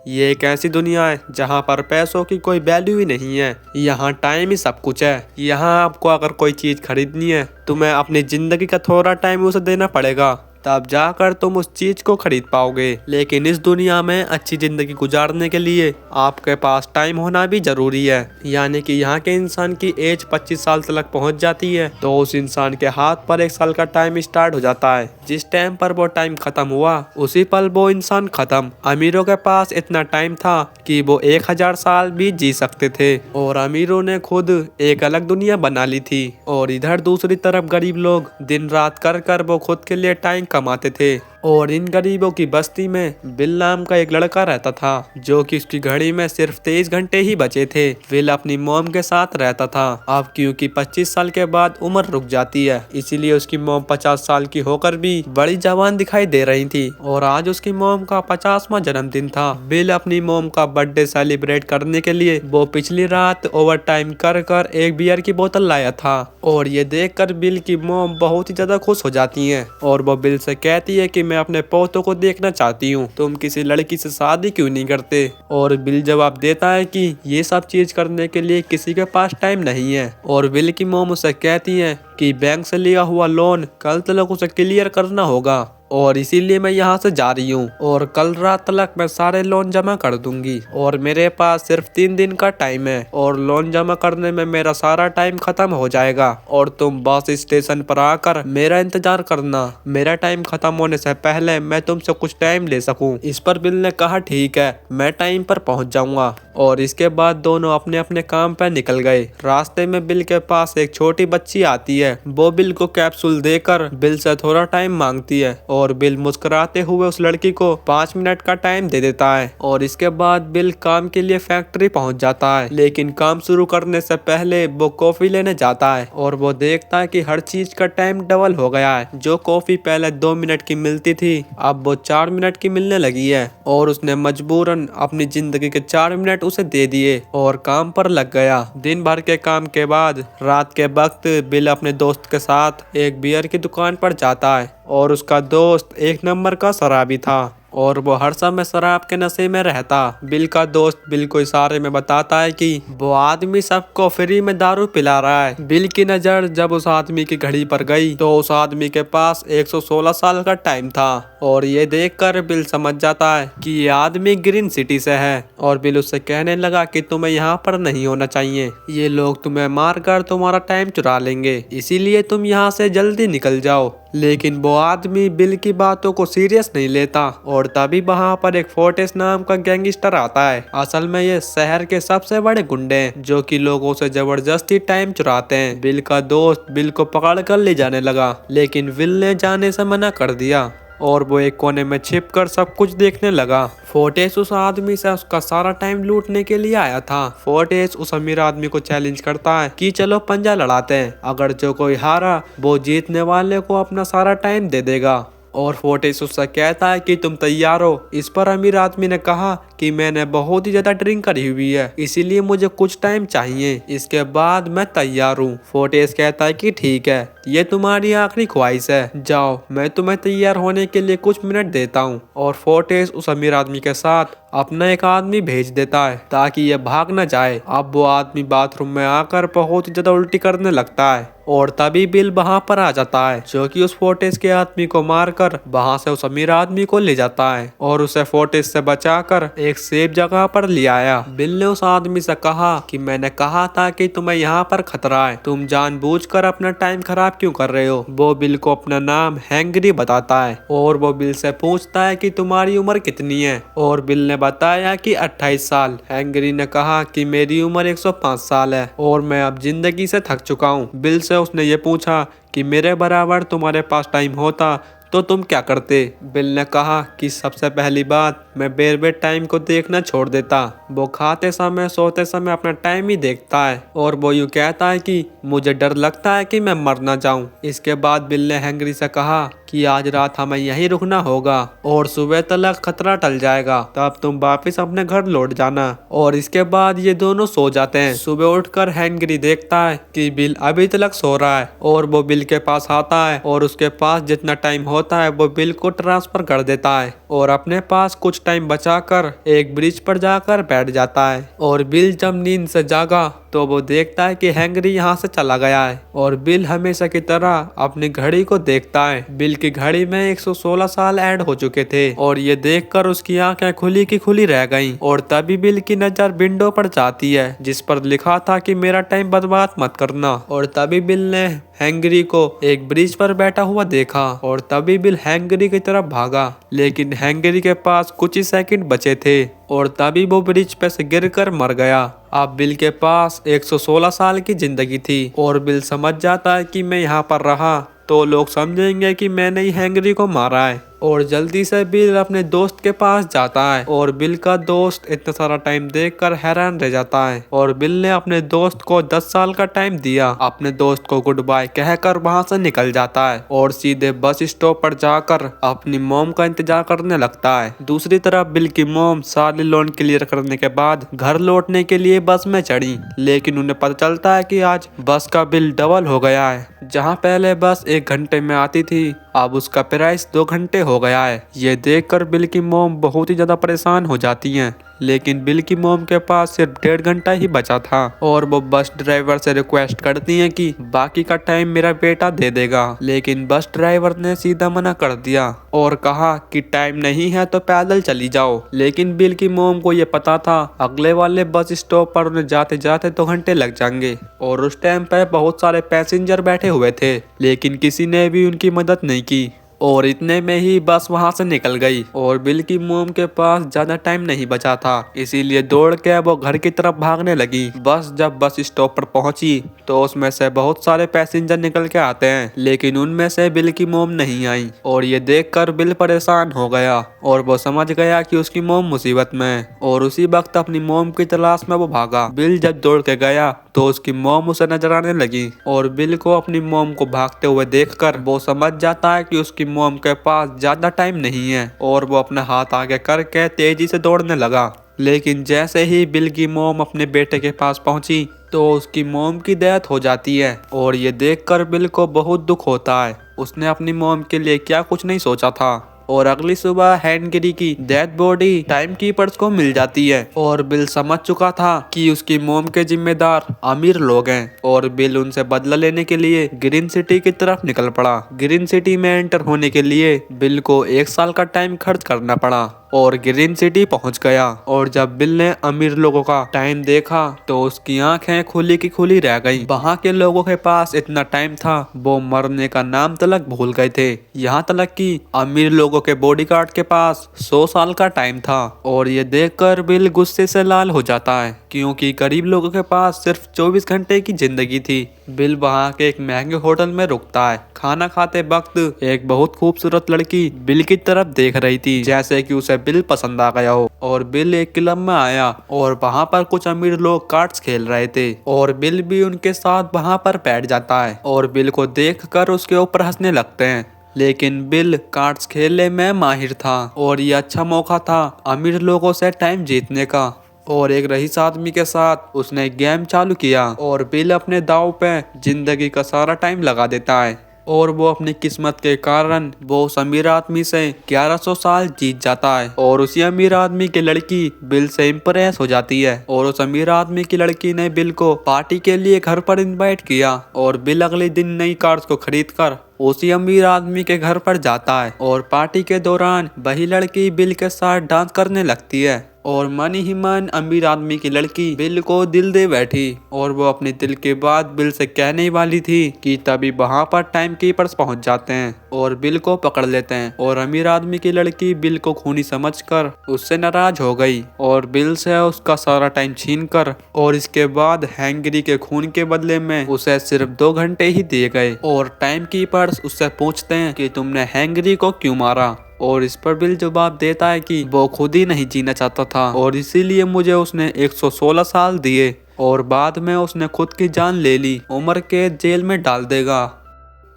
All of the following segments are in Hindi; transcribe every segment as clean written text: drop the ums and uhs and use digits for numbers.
ये एक ऐसी दुनिया है जहाँ पर पैसों की कोई वैल्यू ही नहीं है। यहाँ टाइम ही सब कुछ है। यहाँ आपको अगर कोई चीज खरीदनी है तुम्हें अपनी जिंदगी का थोड़ा टाइम उसे देना पड़ेगा, तब जाकर तुम उस चीज को खरीद पाओगे। लेकिन इस दुनिया में अच्छी जिंदगी गुजारने के लिए आपके पास टाइम होना भी जरूरी है। यानी कि यहाँ के इंसान की एज 25 साल तक पहुँच जाती है तो उस इंसान के हाथ पर 1 साल का टाइम स्टार्ट हो जाता है। जिस टाइम पर वो टाइम खत्म हुआ उसी पल वो इंसान खत्म। अमीरों के पास इतना टाइम था कि वो 1000 साल भी जी सकते थे और अमीरों ने खुद एक अलग दुनिया बना ली थी। और इधर दूसरी तरफ गरीब लोग दिन रात कर कर वो खुद के लिए टाइम कमाते थे। और इन गरीबों की बस्ती में बिल नाम का एक लड़का रहता था जो कि उसकी घड़ी में सिर्फ 23 घंटे ही बचे थे। बिल अपनी मॉम के साथ रहता था। अब क्योंकि 25 साल के बाद उम्र रुक जाती है इसीलिए उसकी मॉम 50 साल की होकर भी बड़ी जवान दिखाई दे रही थी। और आज उसकी मॉम का 50वां जन्मदिन था। बिल अपनी मॉम का बर्थडे सेलिब्रेट करने के लिए वो पिछली रात ओवर टाइम कर कर एक बियर की बोतल लाया था। और ये देखकर बिल की मॉम बहुत ही ज्यादा खुश हो जाती है और वो बिल से कहती है कि मैं अपने पोतों को देखना चाहती हूँ, तुम किसी लड़की से शादी क्यों नहीं करते। और बिल जवाब देता है कि ये सब चीज करने के लिए किसी के पास टाइम नहीं है। और बिल की मॉम उसे कहती है कि बैंक से लिया हुआ लोन कल तक उसे क्लियर करना होगा और इसीलिए मैं यहाँ से जा रही हूँ और कल रात तक मैं सारे लोन जमा कर दूंगी। और मेरे पास सिर्फ 3 दिन का टाइम है और लोन जमा करने में मेरा सारा टाइम खत्म हो जाएगा और तुम बस स्टेशन पर आकर मेरा इंतजार करना। मेरा टाइम खत्म होने से पहले मैं तुमसे कुछ टाइम ले सकूं। इस पर बिल ने कहा ठीक है, मैं टाइम पर पहुँच जाऊंगा। और इसके बाद दोनों अपने अपने काम पर निकल गए। रास्ते में बिल के पास एक छोटी बच्ची आती है। वो बिल को कैप्सूल देकर बिल से थोड़ा टाइम मांगती है और बिल मुस्कुराते हुए उस लड़की को 5 मिनट का टाइम दे देता है। और इसके बाद बिल काम के लिए फैक्ट्री पहुंच जाता है। लेकिन काम शुरू करने से पहले वो कॉफी लेने जाता है और वो देखता है कि हर चीज का टाइम डबल हो गया है। जो कॉफी पहले 2 मिनट की मिलती थी अब वो 4 मिनट की मिलने लगी है। और उसने मजबूरन अपनी जिंदगी के 4 मिनट उसे दे दिए और काम पर लग गया। दिन भर के काम के बाद रात के वक्त बिल अपने दोस्त के साथ एक बियर की दुकान पर जाता है और उसका दोस्त एक नंबर का शराबी था और वो हर समय शराब के नशे में रहता। बिल का दोस्त बिल को इशारे में बताता है कि वो आदमी सबको फ्री में दारू पिला रहा है। बिल की नजर जब उस आदमी की घड़ी पर गई तो उस आदमी के पास 116 साल का टाइम था और ये देखकर बिल समझ जाता है कि ये आदमी ग्रीन सिटी से है। और बिल उससे कहने लगा कि तुम्हें यहाँ पर नहीं होना चाहिए, ये लोग तुम्हें मारकर तुम्हारा टाइम चुरा लेंगे, इसीलिए तुम यहाँ से जल्दी निकल जाओ। लेकिन वो आदमी बिल की बातों को सीरियस नहीं लेता और तभी वहाँ पर एक फोर्टिस नाम का गैंगस्टर आता है। असल में ये शहर के सबसे बड़े गुंडे हैं जो कि लोगों से जबरदस्ती टाइम चुराते हैं। बिल का दोस्त बिल को पकड़ कर ले जाने लगा लेकिन बिल ने जाने से मना कर दिया और वो एक कोने में छिपकर सब कुछ देखने लगा। फोर्टिस उस आदमी से उसका सारा टाइम लूटने के लिए आया था। फोर्टिस उस अमीर आदमी को चैलेंज करता है कि चलो पंजा लड़ाते हैं, अगर जो कोई हारा वो जीतने वाले को अपना सारा टाइम दे देगा। और फोर्टिस उससे कहता है कि तुम तैयार हो। इस पर अमीर आदमी ने कहा कि मैंने बहुत ही ज्यादा ड्रिंक करी हुई है इसीलिए मुझे कुछ टाइम चाहिए, इसके बाद मैं तैयार हूँ। फोर्टिस कहता है कि ठीक है, ये तुम्हारी आखिरी ख्वाहिश है, जाओ मैं तुम्हें तैयार होने के लिए कुछ मिनट देता हूँ। और फोर्टिस उस अमीर आदमी के साथ अपना एक आदमी भेज देता है ताकि ये भाग न जाए। अब वो आदमी बाथरूम में आकर बहुत ही ज्यादा उल्टी करने लगता है और तभी बिल वहां पर आ जाता है जो कि उस फोर्टिस के आदमी को मारकर वहां से उस अमीर आदमी को ले जाता है और उसे फोर्टिस से बचाकर एक सेफ जगह पर ले आया। बिल ने उस आदमी से कहा कि मैंने कहा था कि तुम्हें यहाँ पर खतरा है, तुम जानबूझकर अपना टाइम खराब क्यों कर रहे हो। वो बिल को अपना नाम हैंगरी बताता है और वो बिल से पूछता है कि तुम्हारी उम्र कितनी है और बिल ने बताया कि 28 साल। हैंगरी ने कहा कि मेरी उम्र 105 साल है और मैं अब जिंदगी से थक चुका हूँ। बिल से उसने ये पूछा कि मेरे बराबर तुम्हारे पास टाइम होता तो तुम क्या करते। बिल ने कहा कि सबसे पहली बात मैं बेर टाइम को देखना छोड़ देता। वो खाते समय सोते समय अपना टाइम ही देखता है और वो यूँ कहता है कि मुझे डर लगता है कि मैं मर ना जाऊं। इसके बाद बिल ने हैंगरी से कहा कि आज रात हमें यहीं रुकना होगा और सुबह तक खतरा टल जाएगा, तब तुम वापस अपने घर लौट जाना। और इसके बाद ये दोनों सो जाते हैं। सुबह उठकर हैंगरी देखता है कि बिल अभी तक सो रहा है और वो बिल के पास आता है और उसके पास जितना टाइम होता होता है वो बिल को ट्रांसफर कर देता है और अपने पास कुछ टाइम बचाकर एक ब्रिज पर जाकर बैठ जाता है। और बिल जब नींद से जागा तो वो देखता है कि हेनरी यहाँ से चला गया है और बिल हमेशा की तरह अपनी घड़ी को देखता है। बिल की घड़ी में 116 साल ऐड हो चुके थे और ये देखकर उसकी आंखें खुली की खुली रह गईं। और तभी बिल की नजर विंडो पर जाती है जिस पर लिखा था कि मेरा टाइम बर्बाद मत करना। और तभी बिल ने हेनरी को एक ब्रिज पर बैठा हुआ देखा और तभी बिल हेनरी की तरफ भागा, लेकिन हेनरी के पास कुछ ही सेकंड बचे थे और तभी वो ब्रिज पे से गिरकर मर गया। अब बिल के पास 116 साल की जिंदगी थी और बिल समझ जाता है कि मैं यहाँ पर रहा तो लोग समझेंगे कि मैंने ही हेनरी को मारा है। और जल्दी से बिल अपने दोस्त के पास जाता है और बिल का दोस्त इतना सारा टाइम देखकर हैरान रह जाता है। और बिल ने अपने दोस्त को 10 साल का टाइम दिया, अपने दोस्त को गुड बाय कहकर वहां से निकल जाता है और सीधे बस स्टॉप पर जाकर अपनी मॉम का इंतजार करने लगता है। दूसरी तरफ बिल की मॉम सारे लोन क्लियर करने के बाद घर लौटने के लिए बस में चढ़ी, लेकिन उन्हें पता चलता है कि आज बस का बिल डबल हो गया है। जहाँ पहले बस 1 घंटे में आती थी अब उसका प्राइस 2 घंटे हो गया है। ये देखकर बिल की मॉम बहुत ही ज्यादा परेशान हो जाती हैं, लेकिन बिल की मॉम के पास सिर्फ 1.5 घंटा ही बचा था और वो बस ड्राइवर से रिक्वेस्ट करती हैं कि बाकी का टाइम मेरा बेटा दे देगा, लेकिन बस ड्राइवर ने सीधा मना कर दिया और कहा कि टाइम नहीं है तो पैदल चली जाओ। लेकिन बिल की मॉम को ये पता था अगले वाले बस स्टॉप पर उन्हें जाते जाते 2 घंटे लग जाएंगे और उस टाइम पे बहुत सारे पैसेंजर बैठे हुए थे, लेकिन किसी ने भी उनकी मदद नहीं की और इतने में ही बस वहां से निकल गई। और बिल की मोम के पास ज्यादा टाइम नहीं बचा था, इसीलिए दौड़ के वो घर की तरफ भागने लगी। बस जब बस स्टॉप पर पहुंची तो उसमें से बहुत सारे पैसेंजर निकल के आते हैं, लेकिन उनमें से बिल की मोम नहीं आई। और ये देखकर बिल परेशान हो गया और वो समझ गया कि उसकी मोम मुसीबत में है और उसी वक्त अपनी मोम की तलाश में वो भागा। बिल जब दौड़ के गया तो उसकी मोम उसे नजर आने लगी और बिल को अपनी मोम को भागते हुए देखकर वो समझ जाता है कि उसकी मोम के पास ज्यादा टाइम नहीं है और वो अपना हाथ आगे करके तेजी से दौड़ने लगा। लेकिन जैसे ही बिल की मोम अपने बेटे के पास पहुंची तो उसकी मोम की डेथ हो जाती है और ये देखकर बिल को बहुत दुख होता है। उसने अपनी मोम के लिए क्या कुछ नहीं सोचा था। और अगली सुबह हेनरी की डेड बॉडी टाइम कीपर्स को मिल जाती है और बिल समझ चुका था कि उसकी मोम के जिम्मेदार अमीर लोग हैं और बिल उनसे बदला लेने के लिए ग्रीन सिटी की तरफ निकल पड़ा। ग्रीन सिटी में एंटर होने के लिए बिल को 1 साल का टाइम खर्च करना पड़ा और ग्रीन सिटी पहुंच गया। और जब बिल ने अमीर लोगों का टाइम देखा तो उसकी आंखें खुली की खुली रह गईं। वहां के लोगों के पास इतना टाइम था वो मरने का नाम तलक भूल गए थे। यहाँ तलक कि अमीर लोगों के बॉडीगार्ड के पास 100 साल का टाइम था। और ये देखकर बिल गुस्से से लाल हो जाता है क्योंकि गरीब लोगों के पास सिर्फ 24 घंटे की जिंदगी थी। बिल वहाँ के एक महंगे होटल में रुकता है। खाना खाते वक्त एक बहुत खूबसूरत लड़की बिल की तरफ देख रही थी जैसे कि उसे बिल पसंद आ गया हो। और बिल एक क्लब में आया और वहाँ पर कुछ अमीर लोग कार्ड्स खेल रहे थे और बिल भी उनके साथ वहाँ पर बैठ जाता है और बिल को देखकर उसके ऊपर हंसने लगते हैं। लेकिन बिल कार्ड्स खेलने में माहिर था और ये अच्छा मौका था अमीर लोगों से टाइम जीतने का। और एक रईस आदमी के साथ उसने गेम चालू किया और बिल अपने दाव पे जिंदगी का सारा टाइम लगा देता है और वो अपनी किस्मत के कारण वो उस अमीर आदमी से 1100 साल जीत जाता है। और उसी अमीर आदमी की लड़की बिल से इम्प्रेस हो जाती है और उस अमीर आदमी की लड़की ने बिल को पार्टी के लिए घर पर इनवाइट किया और बिल अगले दिन नई कार्स को खरीद कर उसी अमीर आदमी के घर पर जाता है। और पार्टी के दौरान वही लड़की बिल के साथ डांस करने लगती है और मन ही मन अमीर आदमी की लड़की बिल को दिल दे बैठी और वो अपने दिल के बात बिल से कहने वाली थी कि तभी वहाँ पर टाइम कीपर्स पहुँच जाते हैं और बिल को पकड़ लेते हैं। और अमीर आदमी की लड़की बिल को खूनी समझकर उससे नाराज हो गई और बिल से उसका सारा टाइम छीन कर और इसके बाद हेनरी के खून के बदले में उसे सिर्फ 2 घंटे ही दिए गए। और टाइम कीपर्स उससे पूछते हैं कि तुमने हेनरी को क्यों मारा और इस पर बिल जवाब देता है कि वो खुद ही नहीं जीना चाहता था और इसीलिए मुझे उसने 116 साल दिए और बाद में उसने खुद की जान ले ली, उम्र के जेल में डाल देगा।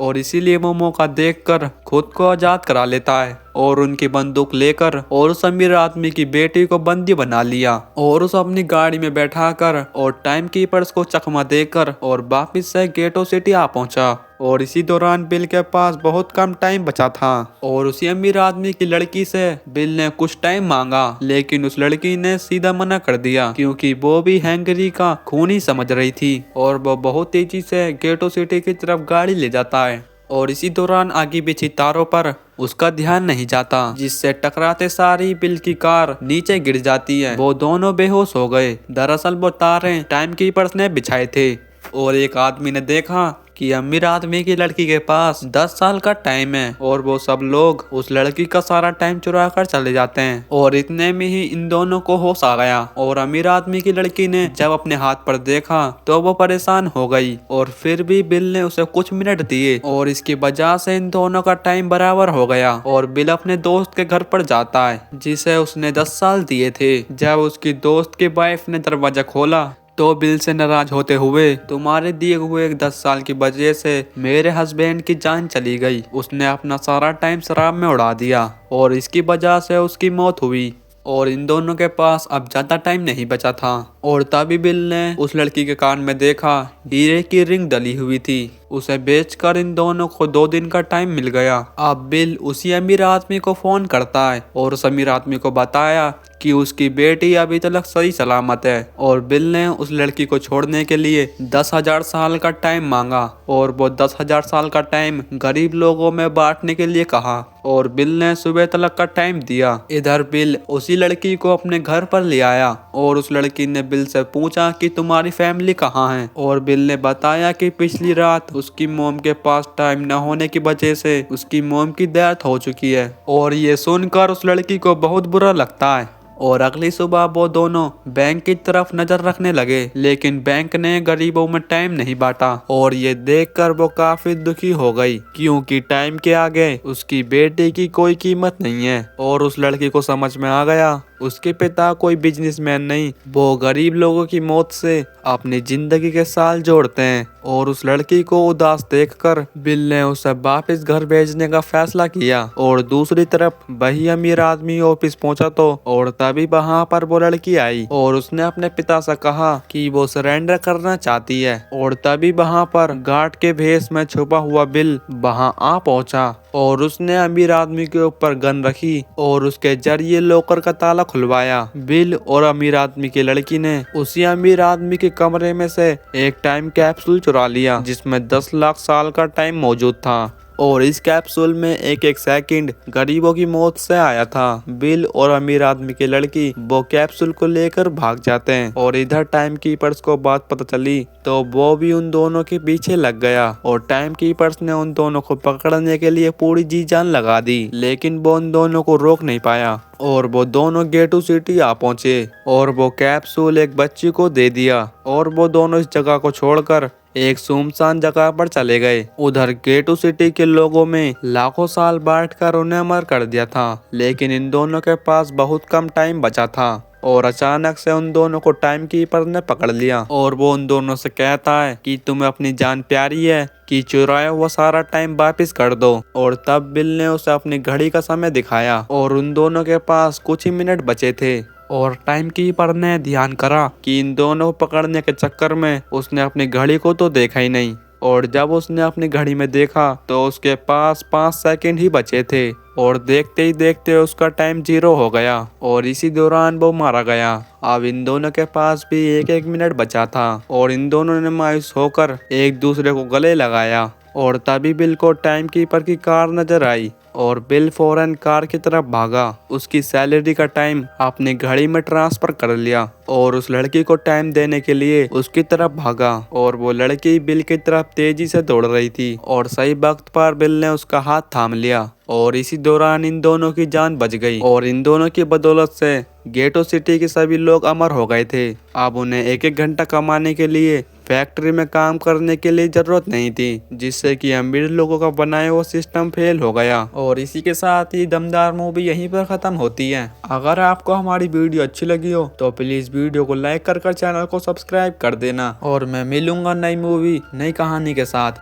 और इसीलिए वो मौका देखकर खुद को आजाद करा लेता है और उनकी बंदूक लेकर और उस अमीर आदमी की बेटी को बंदी बना लिया और उस अपनी गाड़ी में बैठाकर और टाइम कीपर्स को चकमा देकर और वापिस से गेटो सिटी आ पहुंचा। और इसी दौरान बिल के पास बहुत कम टाइम बचा था और उसी अमीर आदमी की लड़की से बिल ने कुछ टाइम मांगा, लेकिन उस लड़की ने सीधा मना कर दिया क्योंकि वो भी हैंगरी का खून ही समझ रही थी और वो बहुत तेजी से गेटो सिटी की तरफ गाड़ी ले जाता है। और इसी दौरान आगे पीछे तारों पर उसका ध्यान नहीं जाता, जिससे टकराते सारी बिल की कार नीचे गिर जाती है। वो दोनों बेहोश हो गए। दरअसल वो तारें टाइम कीपर्स ने बिछाए थे और एक आदमी ने देखा कि अमीर आदमी की लड़की के पास 10 साल का टाइम है और वो सब लोग उस लड़की का सारा टाइम चुरा कर चले जाते हैं। और इतने में ही इन दोनों को होश आ गया और अमीर आदमी की लड़की ने जब अपने हाथ पर देखा तो वो परेशान हो गई और फिर भी बिल ने उसे कुछ मिनट दिए और इसकी वजह से इन दोनों का टाइम बराबर हो गया। और बिल अपने दोस्त के घर पर जाता है जिसे उसने 10 साल दिए थे। जब उसकी दोस्त की वाइफ ने दरवाजा खोला तो बिल से नाराज होते हुए, तुम्हारे दिए हुए 10 साल की वजह से मेरे हस्बैंड की जान चली गई। उसने अपना सारा टाइम शराब में उड़ा दिया और इसकी वजह से उसकी मौत हुई और इन दोनों के पास अब ज्यादा टाइम नहीं बचा था। और तभी बिल ने उस लड़की के कान में देखा हीरे की रिंग डली हुई थी। उसे बेचकर इन दोनों को 2 दिन का टाइम मिल गया। अब बिल उसी अमीर आदमी को फोन करता है और उस अमीर आदमी को बताया कि उसकी बेटी अभी तक सही सलामत है। और बिल ने उस लड़की को छोड़ने के लिए 10,000 साल का टाइम मांगा और वो 10,000 साल का टाइम गरीब लोगों में बांटने के लिए कहा और बिल ने सुबह तक का टाइम दिया। इधर बिल उसी लड़की को अपने घर पर ले आया और उस लड़की ने बिल से पूछा कि तुम्हारी फैमिली कहाँ है। और बिल ने बताया कि पिछली रात उसकी मोम के पास टाइम न होने की वजह से उसकी मोम की डेथ हो चुकी है। और ये सुनकर उस लड़की को बहुत बुरा लगता है और अगली सुबह वो दोनों बैंक की तरफ नजर रखने लगे, लेकिन बैंक ने गरीबों में टाइम नहीं बांटा। और ये देखकर वो काफी दुखी हो गई क्योंकि टाइम के आगे उसकी बेटी की कोई कीमत नहीं है। और उस लड़की को समझ में आ गया उसके पिता कोई बिजनेसमैन नहीं, वो गरीब लोगों की मौत से अपनी जिंदगी के साल जोड़ते हैं। और उस लड़की को उदास देखकर बिल ने उसे वापस घर भेजने का फैसला किया। और दूसरी तरफ वही अमीर आदमी ऑफिस पहुंचा तो और तभी वहां पर वो लड़की आई और उसने अपने पिता से कहा कि वो सरेंडर करना चाहती है। और तभी वहां पर गार्ड के भेष में छुपा हुआ बिल वहां आ पहुंचा और उसने अमीर आदमी के ऊपर गन रखी और उसके जरिए लॉकर का ताला खुलवाया। बिल और अमीर आदमी की लड़की ने उसी अमीर आदमी के कमरे में से एक टाइम कैप्सूल चुरा लिया जिसमें 10 लाख साल का टाइम मौजूद था। और इस कैप्सूल में एक एक सेकंड गरीबों की मौत से आया था। बिल और अमीर आदमी की लड़की वो कैप्सूल को लेकर भाग जाते हैं और इधर टाइम कीपर्स को बात पता चली तो वो भी उन दोनों के पीछे लग गया। और टाइम कीपर्स ने उन दोनों को पकड़ने के लिए पूरी जी जान लगा दी, लेकिन वो उन दोनों को रोक नहीं पाया और वो दोनों गेटो सिटी आ पहुंचे और वो कैप्सूल एक बच्ची को दे दिया और वो दोनों इस जगह को छोड़कर एक सुनसान जगह पर चले गए। उधर गेटो सिटी के लोगों में लाखों साल बांटकर उन्हें अमर कर दिया था, लेकिन इन दोनों के पास बहुत कम टाइम बचा था। और अचानक से उन दोनों को टाइम कीपर ने पकड़ लिया और वो उन दोनों से कहता है कि तुम्हें अपनी जान प्यारी है कि चुराया हुआ सारा टाइम वापस कर दो। और तब बिल ने उसे अपनी घड़ी का समय दिखाया और उन दोनों के पास कुछ ही मिनट बचे थे। और टाइम कीपर ने ध्यान करा कि इन दोनों को पकड़ने के चक्कर में उसने अपनी घड़ी को तो देखा ही नहीं। और जब उसने अपनी घड़ी में देखा तो उसके पास 5 सेकंड ही बचे थे और देखते ही देखते उसका टाइम 0 हो गया और इसी दौरान वो मारा गया। अब इन दोनों के पास भी एक एक मिनट बचा था और इन दोनों ने मायूस होकर एक दूसरे को गले लगाया। और तभी बिल को टाइम कीपर की कार नजर आई और बिल फौरन कार की तरफ भागा। उसकी सैलरी का टाइम अपनी घड़ी में ट्रांसफर कर लिया और उस लड़की को टाइम देने के लिए उसकी तरफ भागा। और वो लड़की बिल की तरफ तेजी से दौड़ रही थी और सही वक्त पर बिल ने उसका हाथ थाम लिया और इसी दौरान इन दोनों की जान बच गई। और इन दोनों की बदौलत से गेटो सिटी के सभी लोग अमर हो गए थे। अब उन्हें एक एक घंटा कमाने के लिए फैक्ट्री में काम करने के लिए जरूरत नहीं थी, जिससे कि अमीर लोगों का बनाया हुआ सिस्टम फेल हो गया। और इसी के साथ ही दमदार मूवी यहीं पर खत्म होती है। अगर आपको हमारी वीडियो अच्छी लगी हो तो प्लीज वीडियो को लाइक कर चैनल को सब्सक्राइब कर देना और मैं मिलूंगा नई मूवी नई कहानी के साथ।